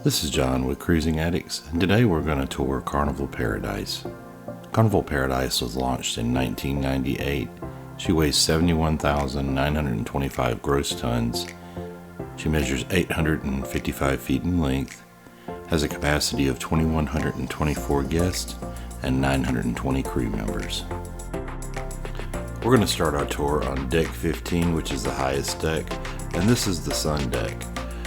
This is John with Cruising Addicts, and today we're going to tour Carnival Paradise. Carnival Paradise was launched in 1998. She weighs 71,925 gross tons. She measures 855 feet in length, has a capacity of 2,124 guests, and 920 crew members. We're going to start our tour on deck 15, which is the highest deck, and this is the sun deck.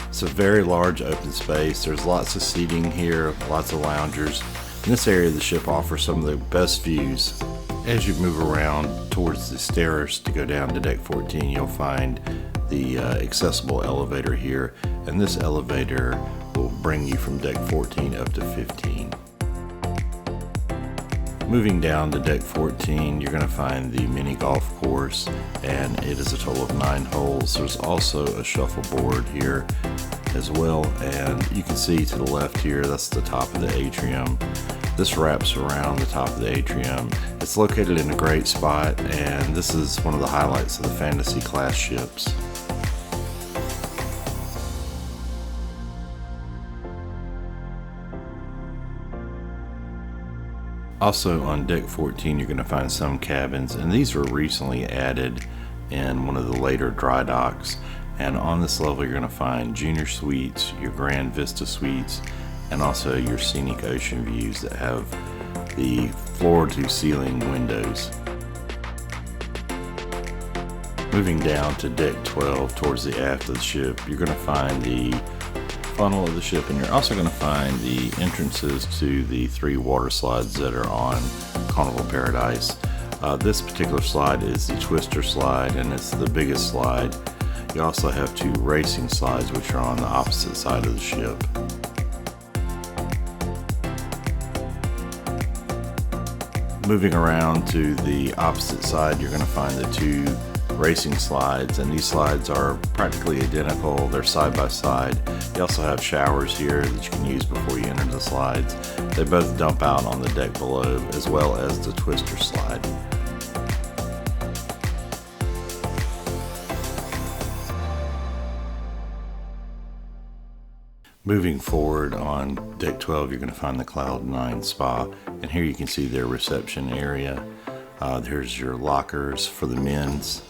It's a very large open space. There's lots of seating here, lots of loungers. In this area of the ship offers some of the best views. As you move around towards the stairs to go down to deck 14, you'll find the accessible elevator here, and this elevator will bring you from deck 14 up to 15. Moving down to deck 14, you're going to find the mini golf course, and it is a total of 9 holes. There's also a shuffleboard here as well, and you can see to the left here, that's the top of the atrium. This wraps around the top of the atrium. It's located in a great spot, and this is one of the highlights of the fantasy class ships. Also on deck 14, you're going to find some cabins, and these were recently added in one of the later dry docks. And on this level, you're going to find junior suites, your grand vista suites, and also your scenic ocean views that have the floor to ceiling windows. Moving down to deck 12 towards the aft of the ship, you're going to find the funnel of the ship, and you're also going to find the entrances to the 3 water slides that are on Carnival Paradise. This particular slide is the Twister slide, and it's the biggest slide. You also have 2 racing slides, which are on the opposite side of the ship. Moving around to the opposite side, you're going to find the 2 racing slides, and these slides are practically identical. They're side by side. You also have showers here that you can use before you enter the slides. They both dump out on the deck below, as well as the Twister slide. Moving forward on deck 12, you're going to find the Cloud 9 Spa, and here you can see their reception area. There's your lockers for the men's,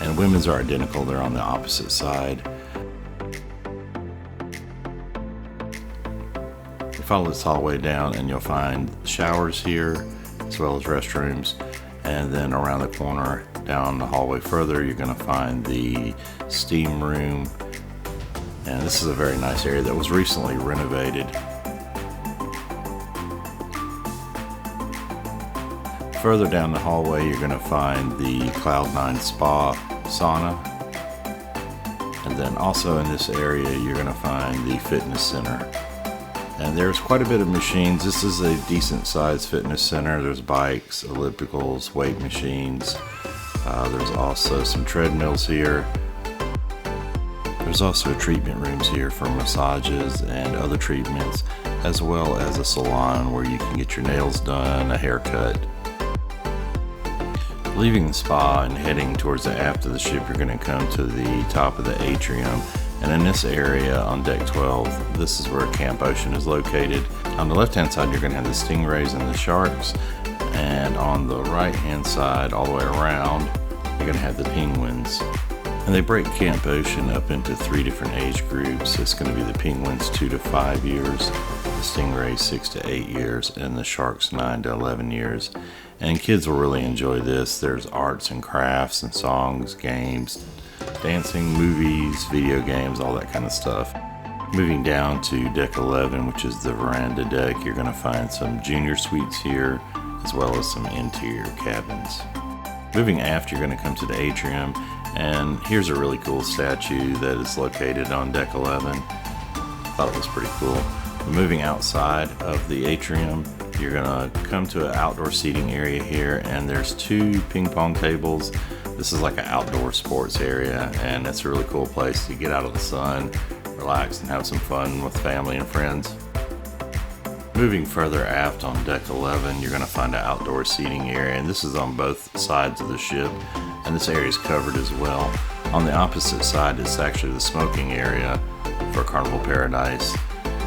and women's are identical. They're on the opposite side. You follow this hallway down, and you'll find showers here, as well as restrooms. And then around the corner, down the hallway further, you're going to find the steam room. And this is a very nice area that was recently renovated. Further down the hallway, you're going to find the Cloud 9 Spa sauna. And then also in this area, you're going to find the fitness center. And there's quite a bit of machines. This is a decent sized fitness center. There's bikes, ellipticals, weight machines. There's also some treadmills here. There's also treatment rooms here for massages and other treatments, as well as a salon where you can get your nails done, a haircut. Leaving the spa and heading towards the aft of the ship, you're going to come to the top of the atrium. And in this area on deck 12, this is where Camp Ocean is located. On the left-hand side, you're going to have the stingrays and the sharks. And on the right-hand side, all the way around, you're going to have the penguins. And they break Camp Ocean up into 3 different age groups. It's going to be the penguins 2 to 5 years, the stingrays 6 to 8 years, and the sharks 9 to 11 years. And kids will really enjoy this. There's arts and crafts and songs, games, dancing, movies, video games, all that kind of stuff. Moving down to deck 11, which is the Veranda deck, you're going to find some junior suites here, as well as some interior cabins. Moving aft, you're going to come to the atrium, and here's a really cool statue that is located on deck 11. Thought it was pretty cool. Moving outside of the atrium, you're going to come to an outdoor seating area here, and there's 2 ping pong tables. This is like an outdoor sports area, and it's a really cool place to get out of the sun, relax, and have some fun with family and friends. Moving further aft on deck 11, you're going to find an outdoor seating area, and this is on both sides of the ship, and this area is covered as well. On the opposite side is actually the smoking area for Carnival Paradise.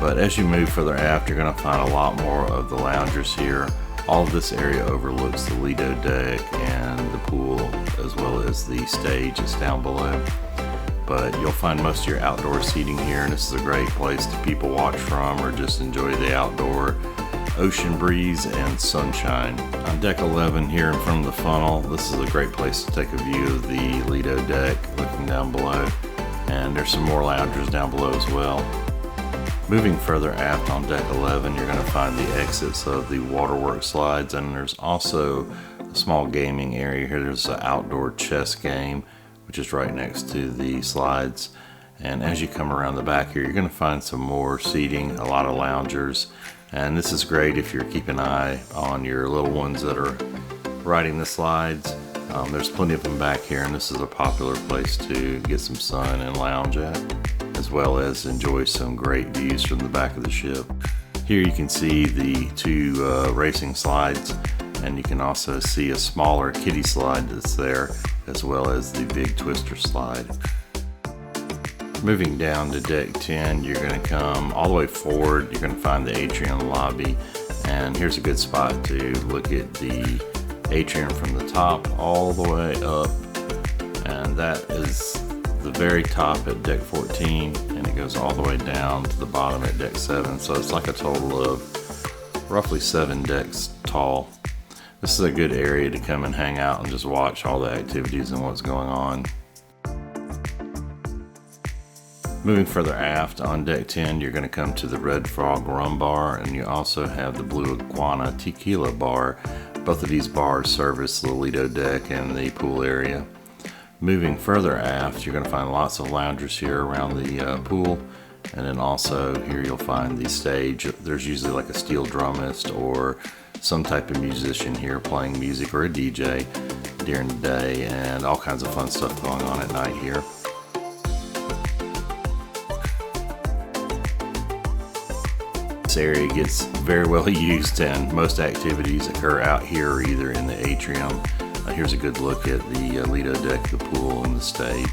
But as you move further aft, you're going to find a lot more of the loungers here. All of this area overlooks the Lido deck and the pool, as well as the stage that's down below. But you'll find most of your outdoor seating here, and this is a great place to people watch from or just enjoy the outdoor ocean breeze and sunshine. On deck 11 here in front of the funnel, this is a great place to take a view of the Lido deck looking down below, and there's some more loungers down below as well. Moving further aft on deck 11, you're going to find the exits of the waterworks slides, and there's also a small gaming area here. There's an outdoor chess game, which is right next to the slides. And as you come around the back here, you're going to find some more seating, a lot of loungers. And this is great if you're keeping an eye on your little ones that are riding the slides. There's plenty of them back here, and this is a popular place to get some sun and lounge at, as well as enjoy some great views from the back of the ship. Here you can see the two racing slides, and you can also see a smaller kiddie slide that's there, as well as the big twister slide. Moving down to deck 10, you're going to come all the way forward. You're going to find the atrium lobby, and here's a good spot to look at the atrium from the top all the way up, and that is the very top at deck 14, and it goes all the way down to the bottom at deck 7, so it's like a total of roughly 7 decks tall. This is a good area to come and hang out and just watch all the activities and what's going on. Moving further aft on deck 10, you're going to come to the Red Frog Rum Bar, and you also have the Blue Iguana Tequila Bar. Both of these bars service the Lido deck and the pool area. Moving further aft, you're going to find lots of loungers here around the pool, and then also here you'll find the stage. There's usually like a steel drummist or some type of musician here playing music, or a DJ during the day, and all kinds of fun stuff going on at night here. This area gets very well used, and most activities occur out here or either in the atrium. Here's a good look at the Lido deck, the pool, and the stage.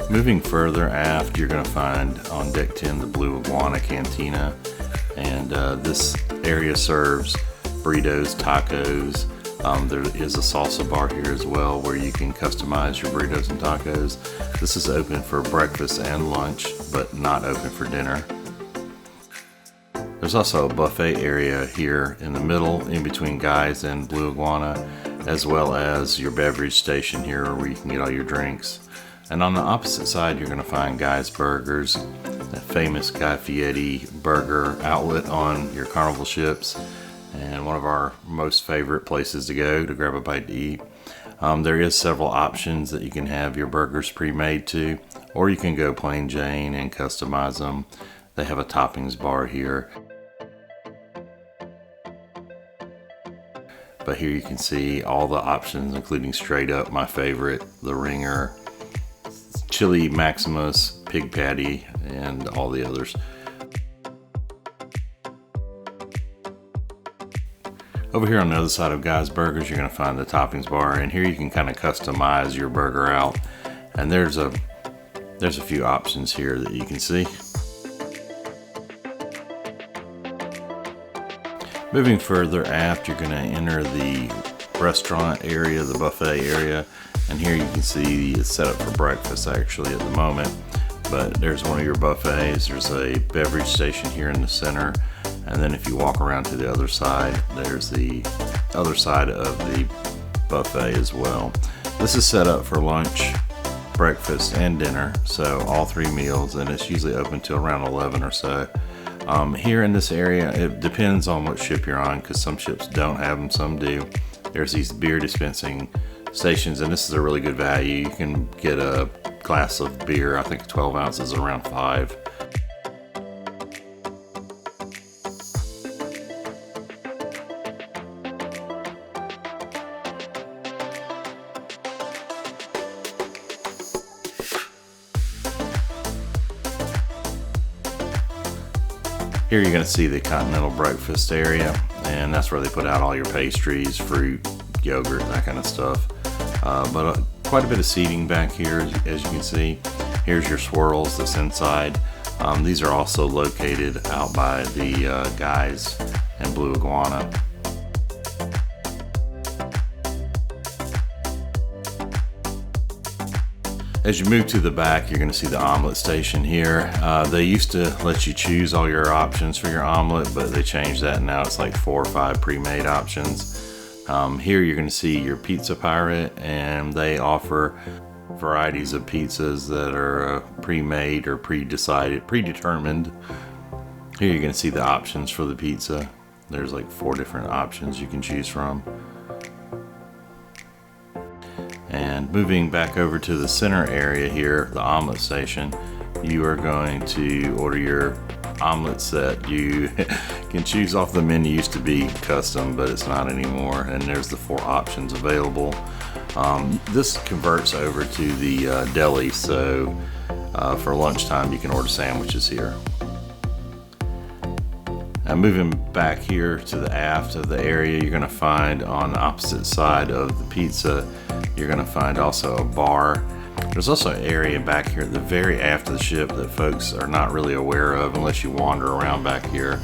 Moving further aft, you're going to find on deck 10 the Blue Iguana Cantina, and this area serves burritos, tacos. There is a salsa bar here as well where you can customize your burritos and tacos. This is open for breakfast and lunch, but not open for dinner. There's also a buffet area here in the middle, in between Guys and Blue Iguana, as well as your beverage station here where you can get all your drinks. And on the opposite side, you're going to find Guy's Burgers, that famous Guy Fieri burger outlet on your Carnival ships, and one of our most favorite places to go to grab a bite to eat. There is several options that you can have your burgers pre-made to, or you can go plain Jane and customize them. They have a toppings bar here. But here you can see all the options, including straight up, my favorite, the Ringer, Chili Maximus, Pig Patty, and all the others. Over here on the other side of Guy's Burgers, you're going to find the toppings bar, and here you can kind of customize your burger out. And there's a few options here that you can see. Moving further aft, you're going to enter the restaurant area, the buffet area, and here you can see it's set up for breakfast actually at the moment. But there's one of your buffets. There's a beverage station here in the center, and then if you walk around to the other side, there's the other side of the buffet as well. This is set up for lunch, breakfast, and dinner, so all 3 meals, and it's usually open till around 11 or so. Here in this area, it depends on what ship you're on, because some ships don't have them, some do. There's these beer dispensing stations, and this is a really good value. You can get a glass of beer, I think 12 ounces, around $5. Here you're going to see the continental breakfast area, and that's where they put out all your pastries, fruit, yogurt, that kind of stuff. But quite a bit of seating back here, as you can see. Here's your swirls that's inside. These are also located out by the Guys and Blue Iguana. As you move to the back, you're going to see the omelet station here. They used to let you choose all your options for your omelet, but they changed that. Now it's like 4 or 5 pre-made options. Here you're going to see your Pizza Pirate, and they offer varieties of pizzas that are pre-made or predetermined. Here you're going to see the options for the pizza. There's like 4 different options you can choose from. And moving back over to the center area here, the omelet station, you are going to order your omelet set. You can choose off the menu. It used to be custom, but it's not anymore. And there's the 4 options available. This converts over to the deli, so for lunchtime you can order sandwiches here. Now moving back here to the aft of the area, you're going to find on the opposite side of the pizza, you're going to find also a bar. There's also an area back here at the very aft of the ship that folks are not really aware of unless you wander around back here.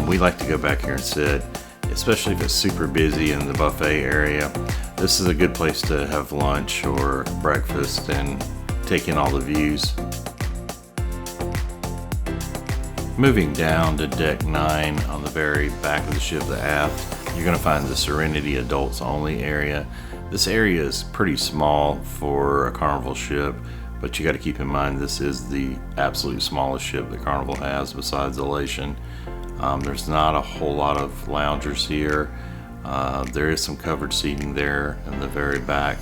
We like to go back here and sit, especially if it's super busy in the buffet area. This is a good place to have lunch or breakfast and take in all the views. Moving down to deck 9 on the very back of the ship, the aft, you're going to find the Serenity adults only area. This area is pretty small for a Carnival ship, but you got to keep in mind this is the absolute smallest ship that Carnival has besides Elation. There's not a whole lot of loungers here. There is some covered seating there in the very back,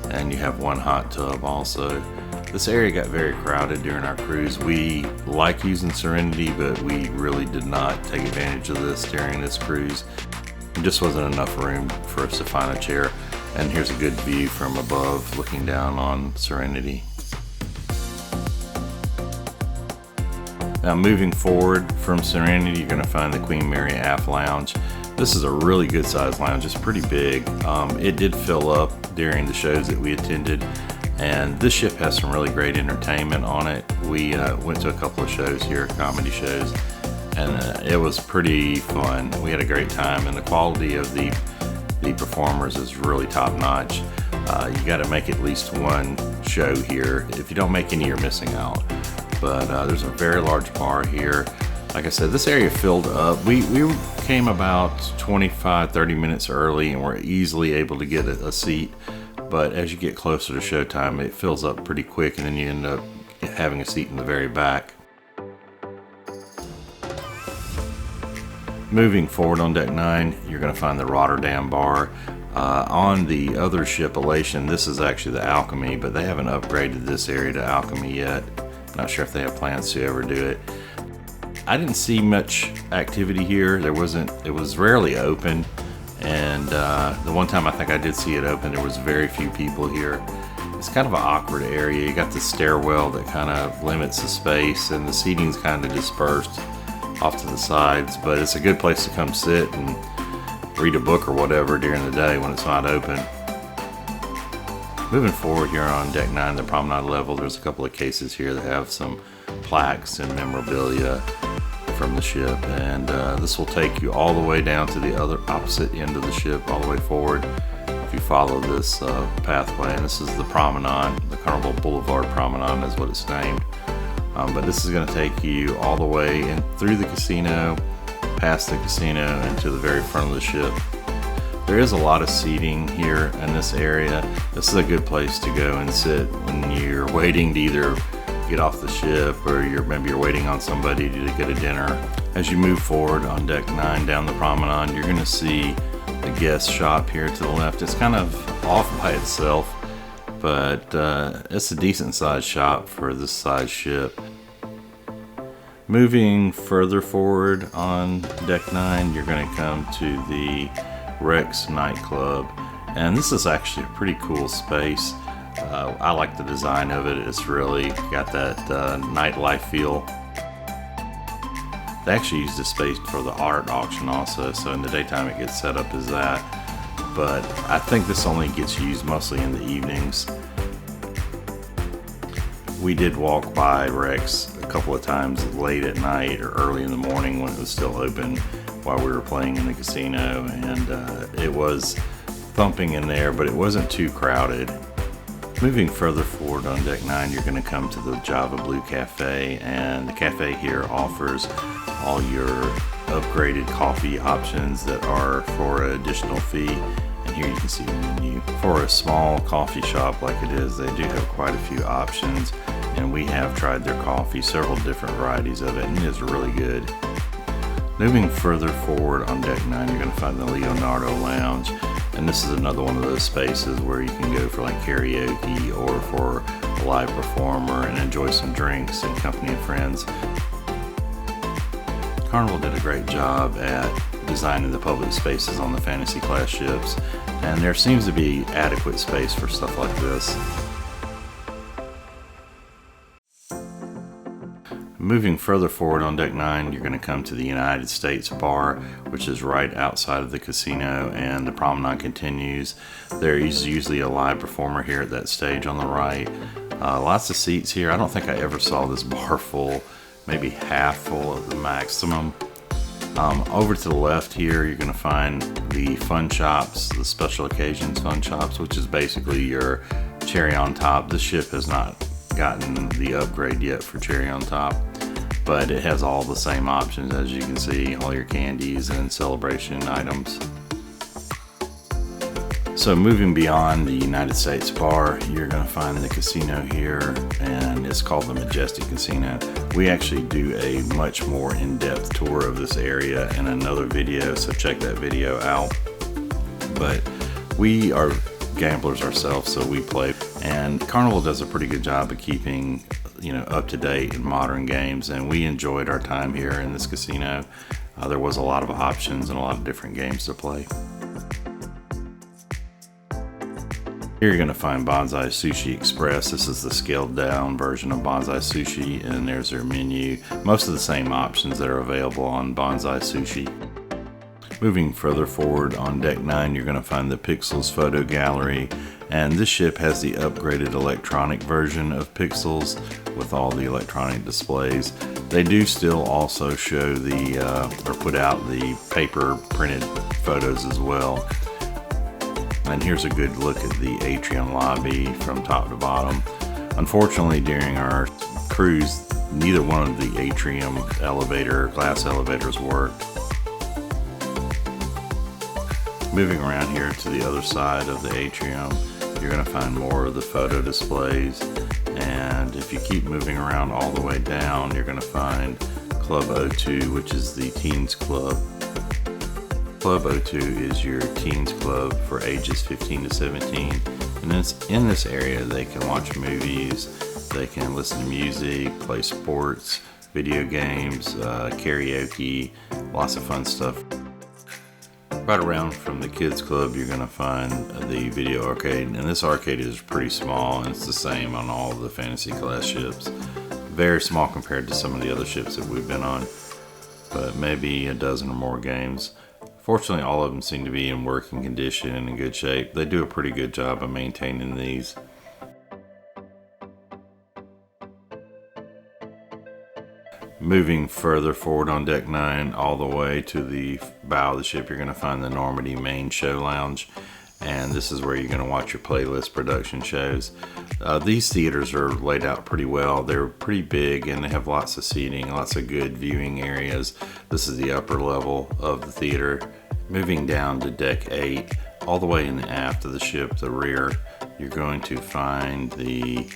and you have 1 hot tub also. This area got very crowded during our cruise. We like using Serenity, but we really did not take advantage of this during this cruise. There just wasn't enough room for us to find a chair. And here's a good view from above looking down on Serenity. Now moving forward from Serenity, you're going to find the Queen Mary Aft Lounge. This is a really good sized lounge. It's pretty big. It did fill up during the shows that we attended, and this ship has some really great entertainment on it. We went to a couple of shows here, comedy shows, and it was pretty fun. We had a great time, and the quality of the performers is really top notch. You got to make at least 1 show here. If you don't make any, you're missing out. But there's a very large bar here. Like I said, this area filled up. We came about 25-30 minutes early and were easily able to get a seat. But as you get closer to showtime, it fills up pretty quick, and then you end up having a seat in the very back. Moving forward on deck 9, you're going to find the Rotterdam bar. On the other ship, Elation, this is actually the Alchemy, but they haven't upgraded this area to Alchemy yet. Not sure if they have plans to ever do it. I didn't see much activity here. It was rarely open, and the one time I think I did see it open, there was very few people here. It's kind of an awkward area. You got the stairwell that kind of limits the space, and the seating's kind of dispersed off to the sides, but it's a good place to come sit and read a book or whatever during the day when it's not open. Moving forward here on deck 9, the Promenade level, there's a couple of cases here that have some plaques and memorabilia from the ship, and this will take you all the way down to the other opposite end of the ship, all the way forward if you follow this pathway. And this is the Promenade, the Carnival Boulevard Promenade is what it's named. But this is going to take you all the way in through the casino, past the casino, and to the very front of the ship. There is a lot of seating here in this area. This is a good place to go and sit when you're waiting to either get off the ship or maybe you're waiting on somebody to get a dinner. As you move forward on deck 9 down the Promenade, you're going to see the guest shop here to the left. It's kind of off by itself, but it's a decent sized shop for this size ship. Moving further forward on deck 9, you're going to come to the Rex nightclub, and this is actually a pretty cool space. I like the design of it. It's really got that nightlife feel. They actually use this space for the art auction also, so in the daytime it gets set up as that, but I think this only gets used mostly in the evenings. We did walk by Rex a couple of times late at night or early in the morning when it was still open while we were playing in the casino, and it was thumping in there, but it wasn't too crowded. Moving further forward on deck 9, you're going to come to the Java Blue Cafe, and the cafe here offers all your upgraded coffee options that are for an additional fee. And here you can see the menu. For a small coffee shop like it is, they do have quite a few options, and we have tried their coffee, several different varieties of it, and it is really good. Moving further forward on deck 9, you're going to find the Leonardo Lounge, and this is another one of those spaces where you can go for like karaoke or for a live performer and enjoy some drinks in company of friends. Carnival did a great job at designing the public spaces on the fantasy class ships, and there seems to be adequate space for stuff like this. Moving further forward on deck 9, you're going to come to the United States Bar, which is right outside of the casino, and the promenade continues. There is usually a live performer here at that stage on the right. Lots of seats here. I don't think I ever saw this bar full, maybe half full at the maximum. Over to the left here, you're going to find the fun shops, the special occasions fun shops, which is basically your cherry on top. This ship has not gotten the upgrade yet for cherry on top, but it has all the same options, as you can see, all your candies and celebration items. So moving beyond the United States Bar, you're going to find the casino here, and it's called the Majestic Casino. We actually do a much more in-depth tour of this area in another video, so check that video out. But we are gamblers ourselves, so we play, and Carnival does a pretty good job of keeping, up to date and modern games, and we enjoyed our time here in this casino. There was a lot of options and a lot of different games to play. Here you're going to find Banzai Sushi Express. This is the scaled down version of Banzai Sushi, and there's their menu. Most of the same options that are available on Banzai Sushi. Moving further forward on deck 9, you're going to find the Pixels Photo Gallery, and this ship has the upgraded electronic version of Pixels with all the electronic displays. They do still also show or put out the paper printed photos as well. And here's a good look at the atrium lobby from top to bottom. Unfortunately, during our cruise, neither one of the atrium glass elevators worked. Moving around here to the other side of the atrium, you're going to find more of the photo displays, and if you keep moving around all the way down, you're going to find Club O2, which is the teens club. Club O2 is your teens club for ages 15 to 17, and in this area they can watch movies, they can listen to music, play sports, video games, karaoke, lots of fun stuff. Right around from the kids club, you're going to find the video arcade, and this arcade is pretty small, and it's the same on all the fantasy class ships. Very small compared to some of the other ships that we've been on, but maybe a dozen or more games. Fortunately, all of them seem to be in working condition and in good shape. They do a pretty good job of maintaining these. Moving further forward on deck 9, all the way to the bow of the ship, you're going to find the Normandy Main Show Lounge, and this is where you're going to watch your playlist production shows. These theaters are laid out pretty well. They're pretty big, and they have lots of seating, lots of good viewing areas. This is the upper level of the theater. Moving down to deck 8, all the way in the aft of the ship, the rear, you're going to find the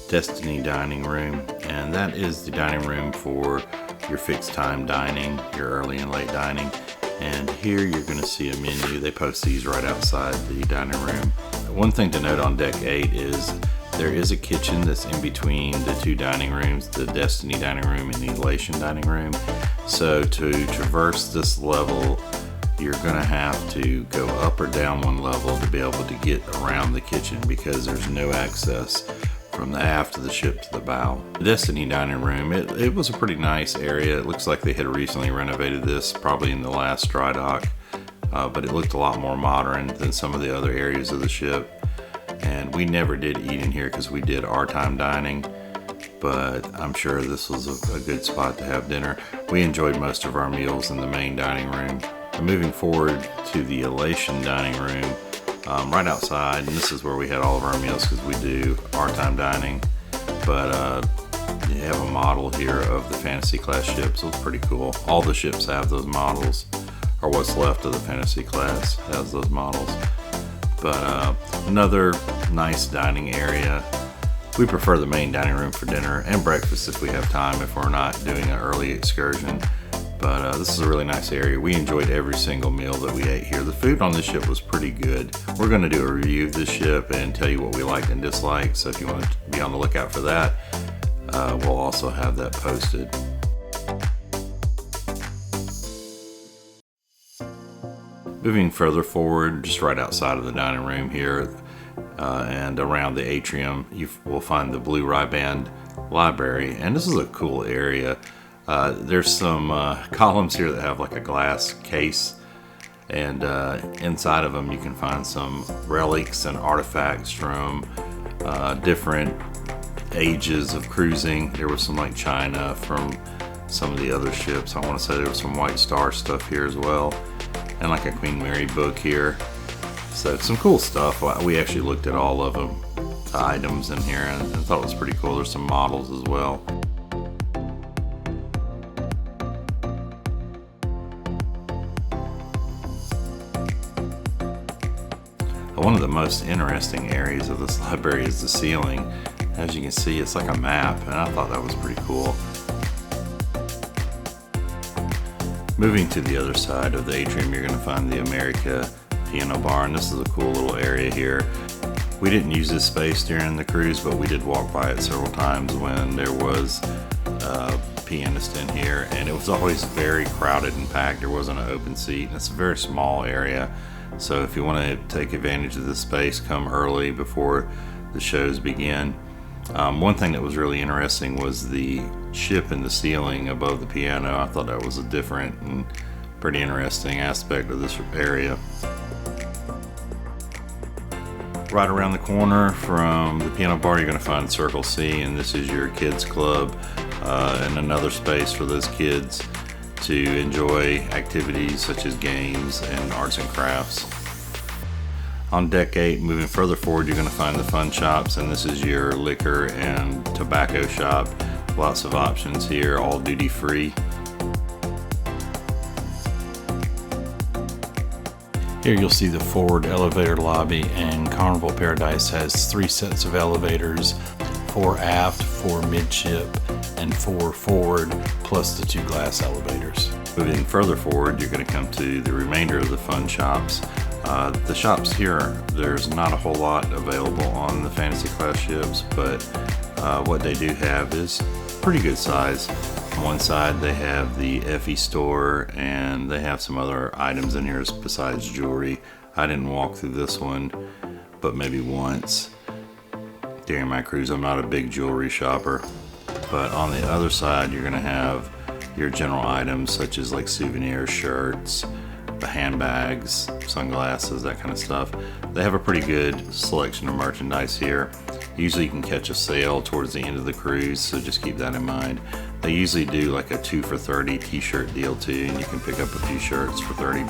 Destiny dining room, and that is the dining room for your fixed time dining, your early and late dining. And here you're going to see a menu. They post these right outside the dining room. One thing to note on deck 8 is there is a kitchen that's in between the two dining rooms, the Destiny dining room and the Elation dining room. So to traverse this level, you're going to have to go up or down one level to be able to get around the kitchen, because there's no access from the aft of the ship to the bow. The Destiny dining room, it was a pretty nice area. It looks like they had recently renovated this, probably in the last dry dock, but it looked a lot more modern than some of the other areas of the ship. And we never did eat in here because we did our time dining, but I'm sure this was a good spot to have dinner. We enjoyed most of our meals in the main dining room. And moving forward to the Elation dining room, right outside, and this is where we had all of our meals because we do our time dining, but you have a model here of the fantasy class ship, so it's pretty cool. All the ships have those models, or what's left of the fantasy class has those models. But another nice dining area. We prefer the main dining room for dinner and breakfast if we have time, if we're not doing an early excursion. But this is a really nice area. We enjoyed every single meal that we ate here. The food on this ship was pretty good. We're going to do a review of this ship and tell you what we liked and disliked. So if you want to be on the lookout for that, we'll also have that posted. Moving further forward, just right outside of the dining room here and around the atrium, you will find the Blue Riband Library. And this is a cool area. There's some columns here that have like a glass case, and inside of them you can find some relics and artifacts from different ages of cruising. There was some like china from some of the other ships. I want to say there was some White Star stuff here as well, and like a Queen Mary book here. So some cool stuff. We actually looked at all of them, the items in here, and thought it was pretty cool. There's some models as well. One of the most interesting areas of this library is the ceiling. As you can see, it's like a map, and I thought that was pretty cool. Moving to the other side of the atrium, you're going to find the America Piano Bar, and this is a cool little area here. We didn't use this space during the cruise, but we did walk by it several times when there was a pianist in here, and it was always very crowded and packed. There wasn't an open seat, and it's a very small area. So if you want to take advantage of this space, come early before the shows begin. One thing that was really interesting was the ship in the ceiling above the piano. I thought that was a different and pretty interesting aspect of this area. Right around the corner from the piano bar, you're going to find Circle C, and this is your kids club and another space for those kids to enjoy activities such as games and arts and crafts. On deck 8, moving further forward, you're going to find the fun shops, and this is your liquor and tobacco shop. Lots of options here, all duty free. Here you'll see the forward elevator lobby, and Carnival Paradise has 3 sets of elevators, 4 aft, 4 midship, and 4 forward, plus the 2 glass elevators. Moving further forward, you're going to come to the remainder of the fun shops. The shops here, there's not a whole lot available on the fantasy class ships, but what they do have is pretty good size. On one side they have the Effie store, and they have some other items in here besides jewelry. I didn't walk through this one, but maybe once during my cruise. I'm not a big jewelry shopper. But on the other side, you're going to have your general items such as like souvenirs, shirts, the handbags, sunglasses, that kind of stuff. They have a pretty good selection of merchandise here. Usually you can catch a sale towards the end of the cruise, so just keep that in mind. They usually do like a 2 for $30 t-shirt deal too, and you can pick up a few shirts for $30.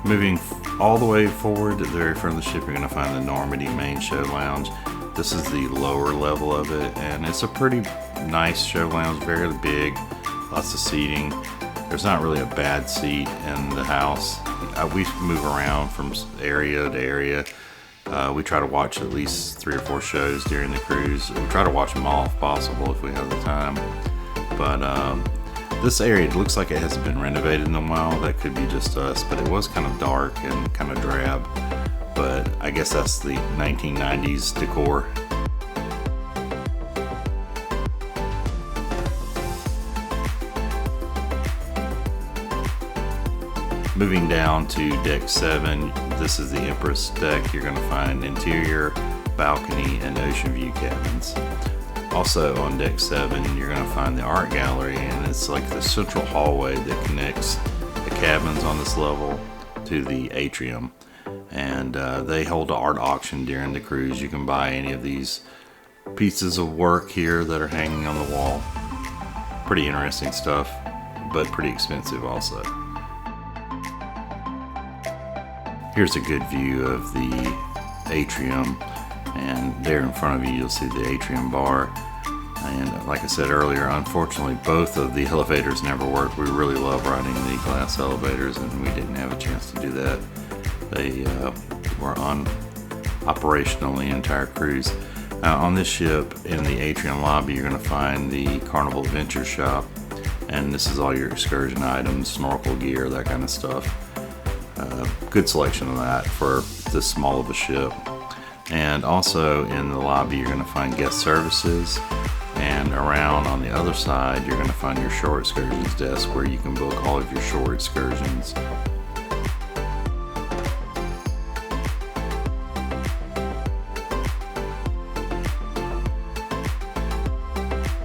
Moving all the way forward to the very front of the ship, you're going to find the Normandy main show lounge. This is the lower level of it, and it's a pretty nice show lounge, very big, lots of seating. There's not really a bad seat in the house. We move around from area to area. We try to watch at least 3 or 4 shows during the cruise. We try to watch them all if possible if we have the time. But this area, it looks like it hasn't been renovated in a while. That could be just us, but it was kind of dark and kind of drab. But I guess that's the 1990s decor. Moving down to deck 7, this is the Empress deck. You're going to find interior, balcony, and ocean view cabins. Also on deck 7, you're going to find the art gallery, and it's like the central hallway that connects the cabins on this level to the atrium. And they hold an art auction during the cruise. You can buy any of these pieces of work here that are hanging on the wall. Pretty interesting stuff, but pretty expensive also. Here's a good view of the atrium, and there in front of you you'll see the atrium bar. And like I said earlier, unfortunately both of the elevators never worked. We really love riding the glass elevators, and we didn't have a chance to do that. They were operational the entire cruise. On this ship, in the atrium lobby, you're going to find the Carnival Adventure Shop, and this is all your excursion items, snorkel gear, that kind of stuff. Good selection of that for this small of a ship. And also in the lobby, you're going to find guest services. And around on the other side, you're going to find your shore excursions desk where you can book all of your shore excursions.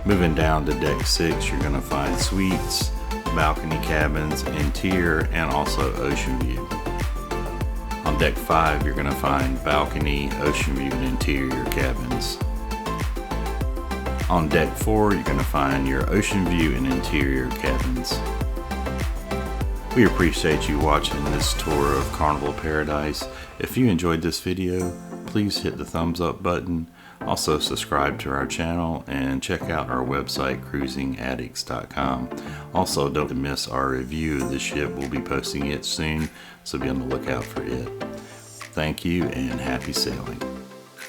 Moving down to deck 6, you're going to find suites, balcony cabins, interior, and also ocean view. On deck 5, you're going to find balcony, ocean view, and interior cabins. On deck 4, you're going to find your ocean view and interior cabins. We appreciate you watching this tour of Carnival Paradise. If you enjoyed this video, please hit the thumbs up button. Also subscribe to our channel and check out our website, cruisingaddicts.com. Also, don't miss our review of the ship. We'll be posting it soon, so be on the lookout for it. Thank you and happy sailing.